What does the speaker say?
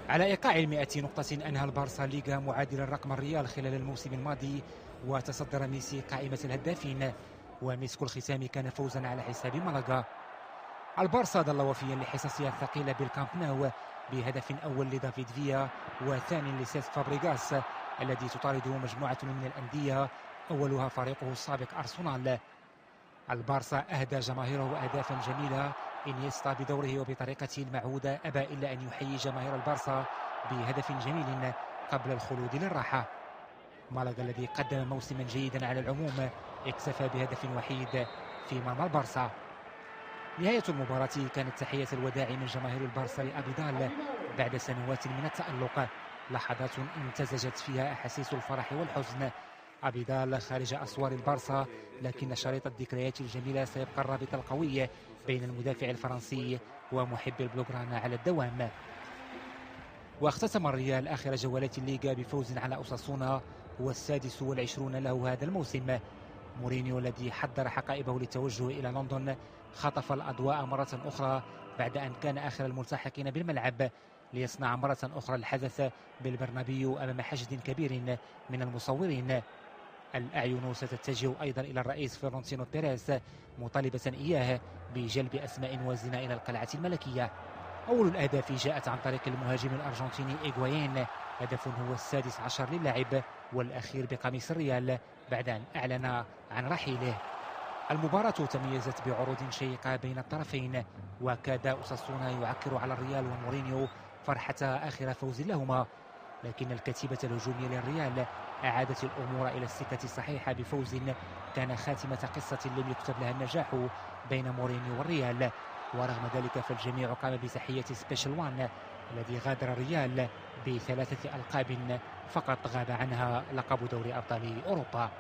على إيقاع 100 نقطة أنهى البارسا ليغا معادلا رقم الريال خلال الموسم الماضي، وتصدر ميسي قائمة الهدافين، ومسك الختام كان فوزا على حساب مالاغا. البارسا ظل وفيا لحصصها الثقيلة بالكامب نو بهدف أول لدافيد فيا وثاني لسيس فابريغاس الذي تطارده مجموعة من الأندية أولها فريقه السابق أرسنال. البارسا أهدى جماهيره أهدافا جميلة. إنيستا بدوره وبطريقته المعهودة أبى إلا أن يحيي جماهير البارسا بهدف جميل قبل الخلود للراحة. مالاغا الذي قدم موسما جيدا على العموم اكتفى بهدف وحيد في مرمى البارسا. نهاية المباراة كانت تحية الوداع من جماهير البارسا لأبيدال بعد سنوات من التألق، لحظات امتزجت فيها أحاسيس الفرح والحزن. أبيدال خارج أسوار البارسا، لكن شريط الذكريات الجميلة سيبقى الرابط القوي بين المدافع الفرنسي ومحب البلوغرانا على الدوام. واختتم الريال آخر جولات الليغا بفوز على أوساسونا، هو السادس والعشرون له هذا الموسم. مورينيو الذي حضر حقائبه للتوجه إلى لندن خطف الأضواء مرة أخرى بعد أن كان آخر الملتحقين بالملعب، ليصنع مرة أخرى الحدث بالبرنابيو أمام حشد كبير من المصورين. الأعين ستتجه أيضا إلى الرئيس فلورنتينو بيريز مطالبة إياه بجلب أسماء وازنة إلى القلعة الملكية. أول الأهداف جاءت عن طريق المهاجم الأرجنتيني إيغوايين، هدف هو السادس عشر للاعب والأخير بقميص الريال بعد أن أعلن عن رحيله. المباراة تميزت بعروض شيقة بين الطرفين، وكاد أوساسونا يعكر على الريال ومورينيو فرحة آخر فوز لهما، لكن الكتيبة الهجومية للريال أعادت الأمور إلى السكة الصحيحة بفوز كان خاتمة قصة لم يكتب لها النجاح بين مورينيو والريال. ورغم ذلك فالجميع قام بتحية سبيشال وان الذي غادر الريال ب3 ألقاب فقط غاب عنها لقب دوري أبطال أوروبا.